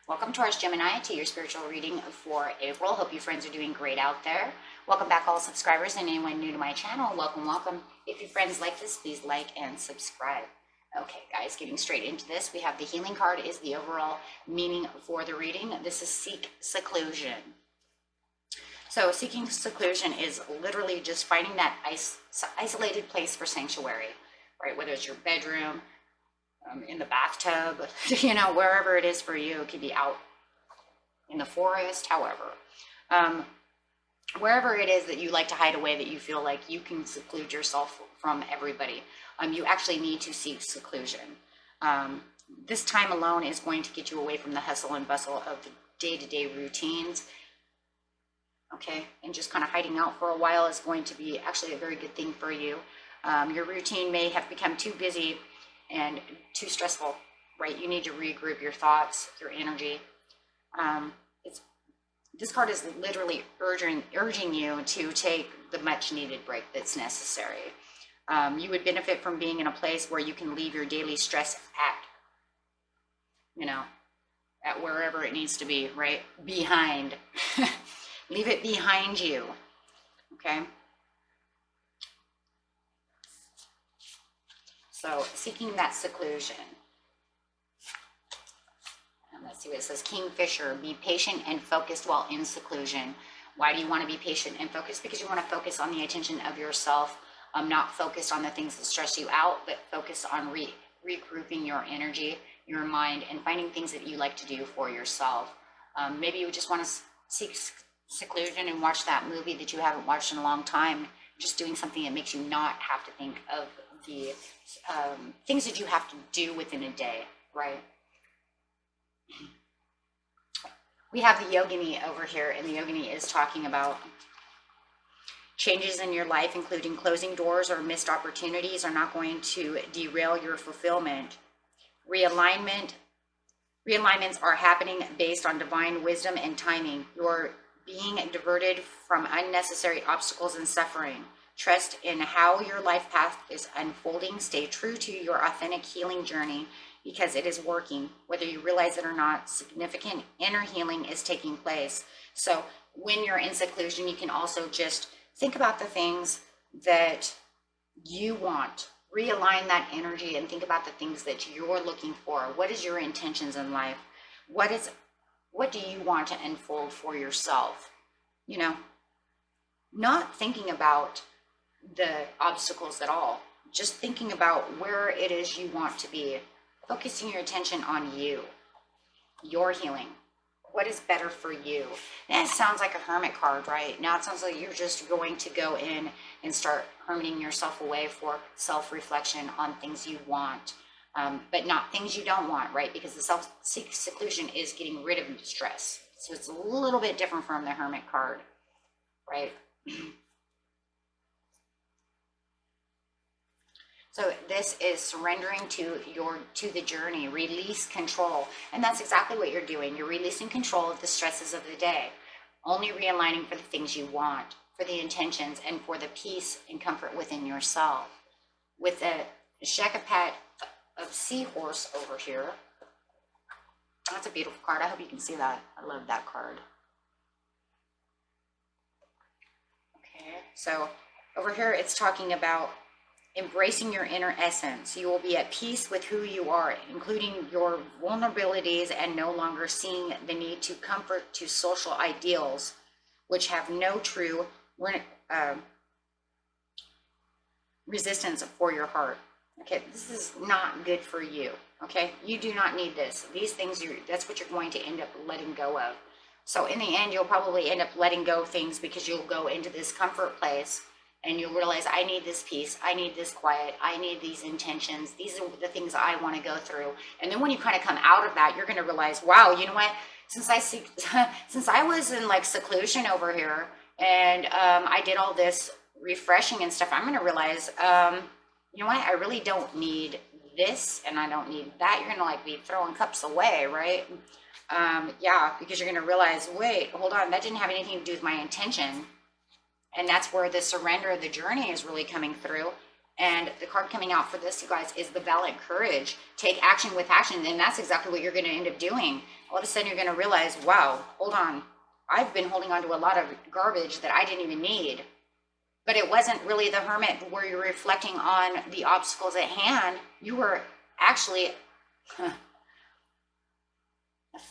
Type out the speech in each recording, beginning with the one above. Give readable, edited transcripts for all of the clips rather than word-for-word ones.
Welcome, Taurus Gemini, to your spiritual reading for April. Hope you friends are doing great out there. Welcome back, all subscribers, and anyone new to my channel. Welcome, welcome. If your friends like this, please like and subscribe. Okay, guys, getting straight into this. We have the healing card is the overall meaning for the reading. This is seek seclusion. So seeking seclusion is literally just finding that isolated place for sanctuary, right? Whether it's your bedroom, in the bathtub, you know, wherever it is for you. It could be out in the forest, however. Wherever it is that you like to hide away, that you feel like you can seclude yourself from everybody, you actually need to seek seclusion. This time alone is going to get you away from the hustle and bustle of the day-to-day routines. Okay, and just kind of hiding out for a while is going to be actually a very good thing for you. Your routine may have become too busy and too stressful, right? You need to regroup your thoughts, your energy. This card is literally urging you to take the much needed break that's necessary. You would benefit from being in a place where you can leave your daily stress at wherever it needs to be, right? Behind. Leave it behind you, okay? So seeking that seclusion. And let's see what it says. Kingfisher, be patient and focused while in seclusion. Why do you want to be patient and focused? Because you want to focus on the attention of yourself, not focused on the things that stress you out, but focus on regrouping your energy, your mind, and finding things that you like to do for yourself. Maybe you just want to seek seclusion and watch that movie that you haven't watched in a long time, just doing something that makes you not have to think of the things that you have to do within a day, right? We have the yogini over here, and the yogini is talking about changes in your life, including closing doors or missed opportunities, are not going to derail your fulfillment. Realignments are happening based on divine wisdom and timing. You're being diverted from unnecessary obstacles and suffering. Trust in how your life path is unfolding. Stay true to your authentic healing journey because it is working. Whether you realize it or not, significant inner healing is taking place. So when you're in seclusion, you can also just think about the things that you want. Realign that energy and think about the things that you're looking for. What is your intentions in life? What do you want to unfold for yourself? You know, not thinking about the obstacles at all, just thinking about where it is you want to be, focusing your attention on you, your healing, what is better for you. And it sounds like a hermit card, right? Now it sounds like you're just going to go in and start hermiting yourself away for self-reflection on things you want, but not things you don't want, right? Because the seclusion is getting rid of stress. So it's a little bit different from the hermit card, right? So this is surrendering to the journey, release control. And that's exactly what you're doing. You're releasing control of the stresses of the day, only realigning for the things you want, for the intentions, and for the peace and comfort within yourself. With the Shakapat of Seahorse over here, that's a beautiful card. I hope you can see that. I love that card. Okay, so over here it's talking about embracing your inner essence. You will be at peace with who you are, including your vulnerabilities, and no longer seeing the need to comfort to social ideals, which have no true resistance for your heart. Okay, this is not good for you. Okay, you do not need this. These things, that's what you're going to end up letting go of. So in the end, you'll probably end up letting go of things because you'll go into this comfort place and you'll realize, I need this peace, I need this quiet, I need these intentions, these are the things I want to go through. And then when you kind of come out of that, you're going to realize, wow, you know what, since I was in like seclusion over here, and I did all this refreshing and stuff, I'm going to realize, you know what, I really don't need this, and I don't need that. You're going to like be throwing cups away, right? Yeah, because you're going to realize, wait, hold on, that didn't have anything to do with my intention. And that's where the surrender of the journey is really coming through. And the card coming out for this, you guys, is the Valiant Courage. Take action with action. And that's exactly what you're going to end up doing. All of a sudden, you're going to realize, wow, hold on. I've been holding on to a lot of garbage that I didn't even need. But it wasn't really the Hermit where you're reflecting on the obstacles at hand. You were actually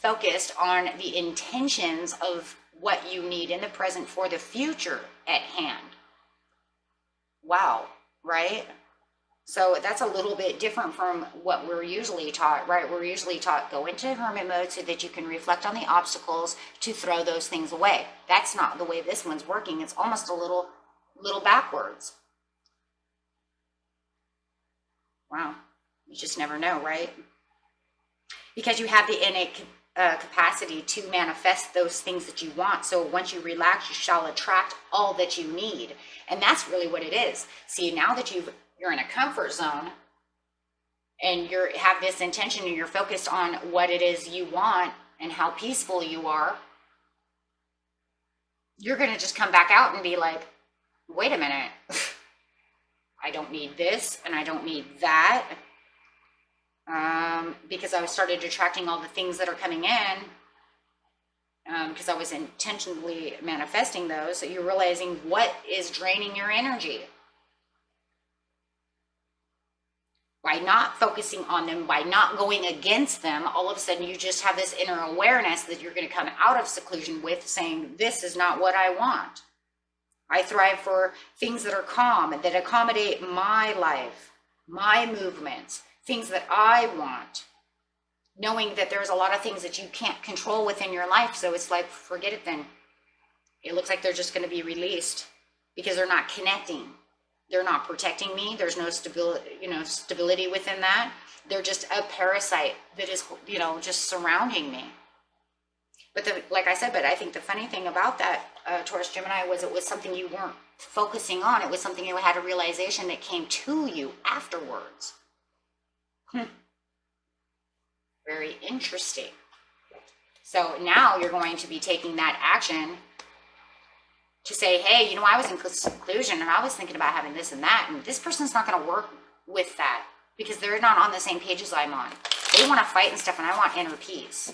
focused on the intentions of what you need in the present for the future at hand. Wow, right? So that's a little bit different from what we're usually taught, right? We're usually taught go into hermit mode so that you can reflect on the obstacles to throw those things away. That's not the way this one's working. It's almost a little backwards. Wow, you just never know, right? Because you have the innate capacity to manifest those things that you want. So once you relax, you shall attract all that you need. And that's really what it is. See, now that you're in a comfort zone and you have this intention and you're focused on what it is you want and how peaceful you are, you're going to just come back out and be like, wait a minute, I don't need this and I don't need that. Because I started attracting all the things that are coming in, because I was intentionally manifesting those. So you're realizing what is draining your energy. By not focusing on them, by not going against them, all of a sudden you just have this inner awareness that you're going to come out of seclusion with, saying, this is not what I want. I thrive for things that are calm, that accommodate my life, my movements, things that I want, knowing that there's a lot of things that you can't control within your life. So it's like, forget it then. It looks like they're just going to be released because they're not connecting. They're not protecting me. There's no stability within that. They're just a parasite that is, just surrounding me. But like I said, I think the funny thing about that, Taurus Gemini, was it was something you weren't focusing on. It was something you had a realization that came to you afterwards. Very interesting. So now you're going to be taking that action to say, hey, I was in seclusion and I was thinking about having this and that, and this person's not going to work with that because they're not on the same page as I'm on. They want to fight and stuff, and I want inner peace.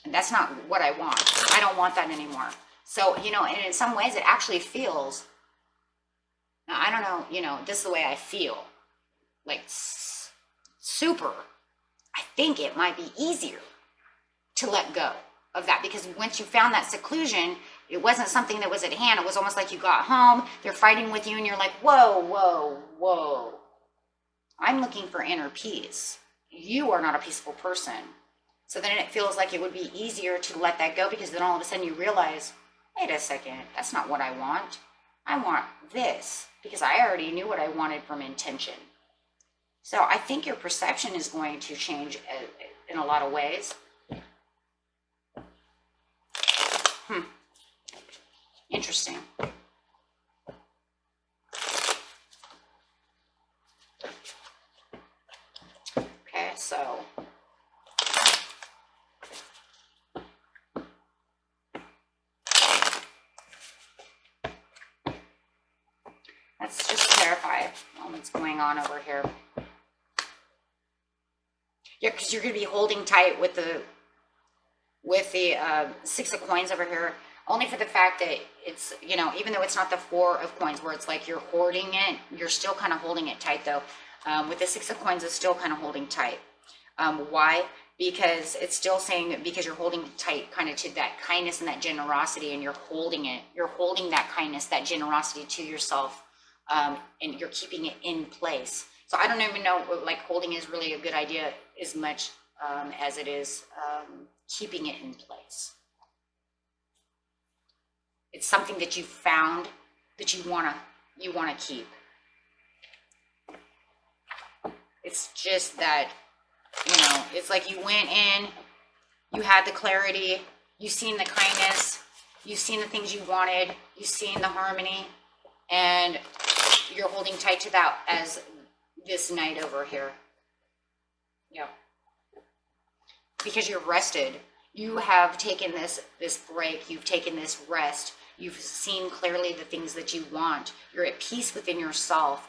And that's not what I want. I don't want that anymore. So, and in some ways it actually feels, now I don't know, this is the way I feel. Like super, I think it might be easier to let go of that, because once you found that seclusion, it wasn't something that was at hand. It was almost like you got home, they're fighting with you, and you're like, whoa. I'm looking for inner peace. You are not a peaceful person. So then it feels like it would be easier to let that go, because then all of a sudden you realize, wait a second, that's not what I want. I want this, because I already knew what I wanted from intention. So I think your perception is going to change in a lot of ways. Interesting. Okay, so let's just clarify what's going on over here. Yeah, because you're going to be holding tight with the Six of Coins over here, only for the fact that it's, even though it's not the Four of Coins where it's like you're hoarding it, you're still kind of holding it tight though. With the Six of Coins, it's still kind of holding tight. Why? Because it's still saying, because you're holding tight kind of to that kindness and that generosity, and you're holding it. You're holding that kindness, that generosity to yourself, and you're keeping it in place. So I don't even know, like, holding is really a good idea as much as it is keeping it in place. It's something that you found that you wanna keep. It's just that, it's like you went in, you had the clarity, you've seen the kindness, you've seen the things you wanted, you've seen the harmony, and you're holding tight to that as this Knight over here. Yeah. Because you're rested. You have taken this break, you've taken this rest, You've seen clearly the things that you want. You're at peace within yourself.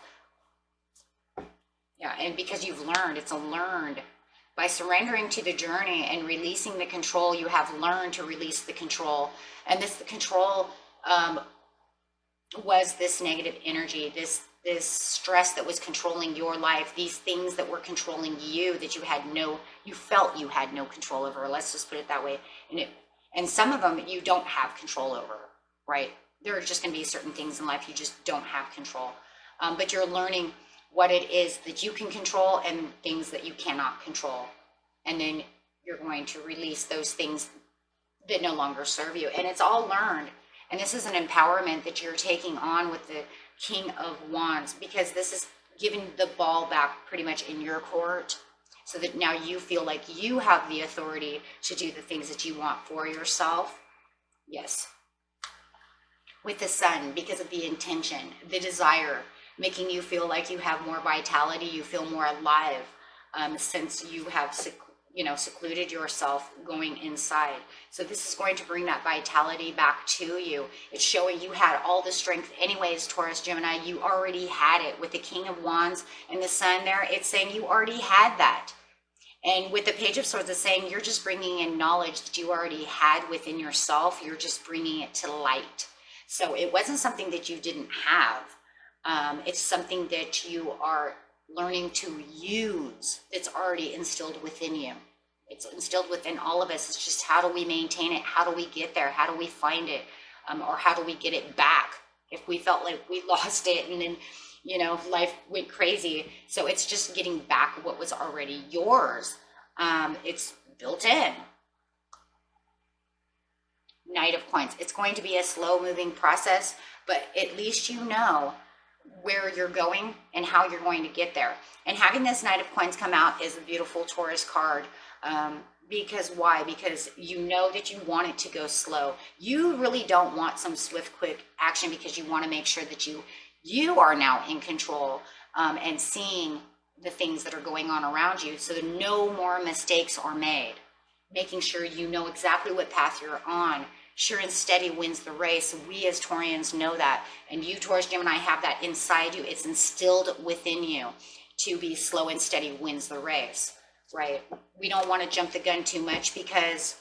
Yeah, and because you've learned, it's a learned. By surrendering to the journey and releasing the control, you have learned to release the control. And the control was this negative energy, this stress that was controlling your life, these things that were controlling you that you felt you had no control over. Let's just put it that way. And some of them you don't have control over, right? There are just going to be certain things in life you just don't have control. But you're learning what it is that you can control and things that you cannot control. And then you're going to release those things that no longer serve you. And it's all learned. And this is an empowerment that you're taking on with the King of Wands, because this is giving the ball back pretty much in your court, so that now you feel like you have the authority to do the things that you want for yourself. Yes. With the Sun, because of the intention, the desire, making you feel like you have more vitality, you feel more alive, since you have secluded yourself going inside. So this is going to bring that vitality back to you. It's showing you had all the strength anyways, Taurus, Gemini. You already had it. With the King of Wands and the Sun there, it's saying you already had that. And with the Page of Swords, it's saying you're just bringing in knowledge that you already had within yourself. You're just bringing it to light. So it wasn't something that you didn't have. It's something that you are learning to use, that's already instilled within you. It's instilled within all of us. It's just, how do we maintain it? How do we get there? How do we find it? Or how do we get it back if we felt like we lost it and then, life went crazy? So it's just getting back what was already yours. It's built in. Knight of Coins. It's going to be a slow moving process, but at least you know where you're going and how you're going to get there. And having this Knight of Coins come out is a beautiful Taurus card. Because why? Because you know that you want it to go slow. You really don't want some swift, quick action, because you want to make sure that you are now in control, and seeing the things that are going on around you, so that no more mistakes are made. Making sure you know exactly what path you're on. Sure and steady wins the race. We as Taurians know that. And you, Taurus, Gemini, have that inside you. It's instilled within you to be slow and steady wins the race, right? We don't want to jump the gun too much, because,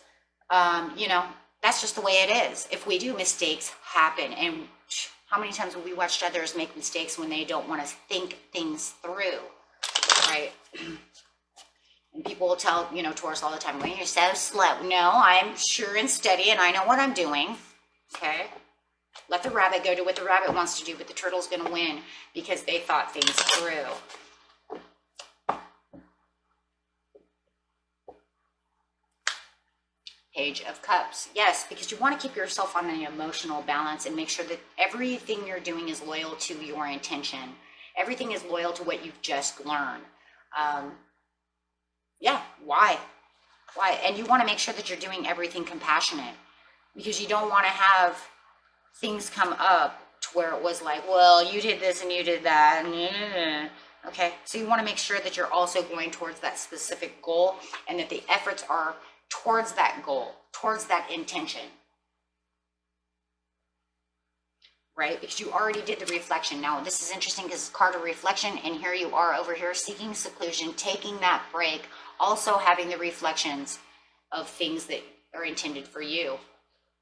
that's just the way it is. If we do, mistakes happen. And how many times have we watched others make mistakes when they don't want to think things through, right? And people will tell, Taurus all the time, well, you're so slow. No, I'm sure and steady, and I know what I'm doing. Okay? Let the rabbit go do what the rabbit wants to do, but the turtle's going to win because they thought things through. Page of Cups. Yes, because you want to keep yourself on an emotional balance and make sure that everything you're doing is loyal to your intention. Everything is loyal to what you've just learned. Yeah, why? And you want to make sure that you're doing everything compassionate, because you don't want to have things come up to where it was like, well, you did this and you did that. Okay, so you want to make sure that you're also going towards that specific goal, and that the efforts are towards that goal, towards that intention. Right? Because you already did the reflection. Now, this is interesting because it's card of reflection, and here you are over here seeking seclusion, taking that break, also having the reflections of things that are intended for you.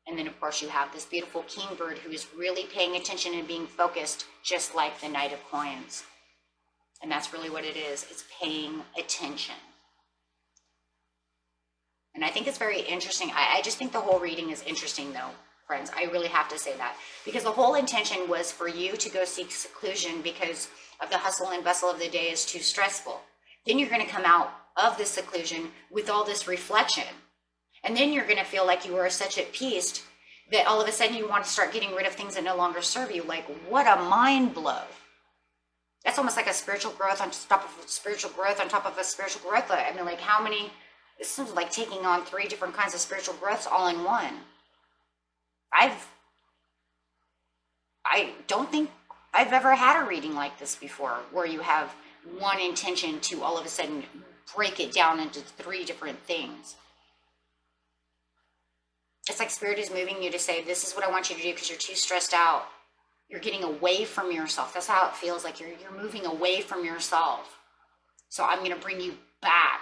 And then, of course, you have this beautiful kingbird who is really paying attention and being focused, just like the Knight of Coins. And that's really what it is. It's paying attention. And I think it's very interesting. I just think the whole reading is interesting, though, friends. I really have to say that. Because the whole intention was for you to go seek seclusion because of the hustle and bustle of the day is too stressful. Then you're going to come out of this seclusion with all this reflection. And then you're going to feel like you are such at peace that all of a sudden you want to start getting rid of things that no longer serve you. Like, what a mind blow. That's almost like a spiritual growth on top of a spiritual growth on top of a spiritual growth. I mean, like, how many, this is like taking on 3 different kinds of spiritual growths all in one. I don't think I've ever had a reading like this before, where you have one intention to all of a sudden break it down into 3 different things. It's like Spirit is moving you to say, this is what I want you to do because you're too stressed out. You're getting away from yourself. That's how it feels like you're moving away from yourself. So I'm going to bring you back.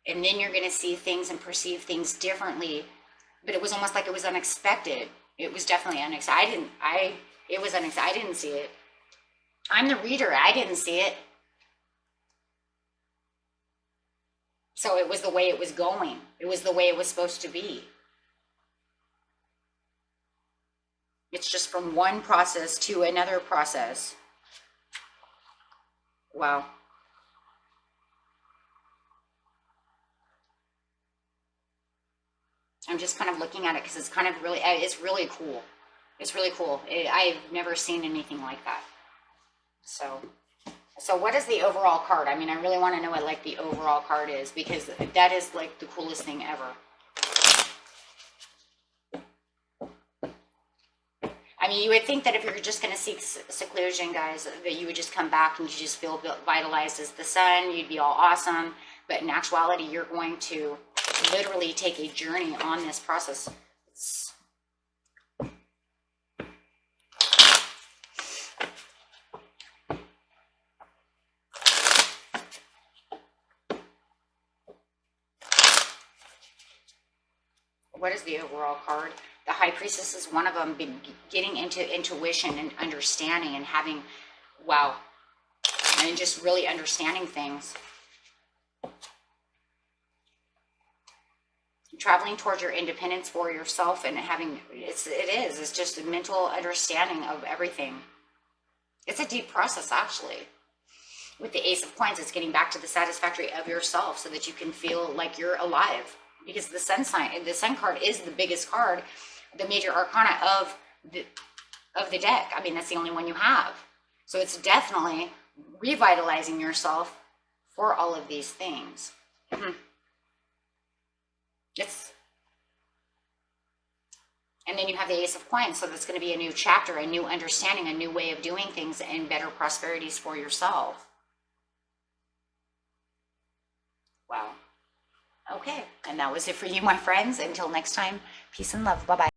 And then you're going to see things and perceive things differently. But it was almost like it was unexpected. It was definitely unexpected. It was unexpected. I didn't see it. I'm the reader. I didn't see it. So it was the way it was going. It was the way it was supposed to be. It's just from one process to another process. Wow. I'm just kind of looking at it because it's kind of really, it's really cool. It's really cool. I've never seen anything like that. So what is the overall card? I mean, I really want to know what like the overall card is, because that is like the coolest thing ever. I mean, you would think that if you're just going to seek seclusion, guys, that you would just come back and you just feel vitalized as the sun. You'd be all awesome. But in actuality, you're going to literally take a journey on this process. What is the overall card? The High Priestess is one of them, getting into intuition and understanding and having, wow, and just really understanding things. Traveling towards your independence for yourself and having, it's just a mental understanding of everything. It's a deep process, actually. With the Ace of Coins, it's getting back to the satisfactory of yourself so that you can feel like you're alive. Because the sun card is the biggest card, the major arcana of the deck. I mean, that's the only one you have. So it's definitely revitalizing yourself for all of these things. And then you have the Ace of Coins, so that's going to be a new chapter, a new understanding, a new way of doing things, and better prosperities for yourself. Wow. Okay, and that was it for you, my friends. Until next time, peace and love. Bye-bye.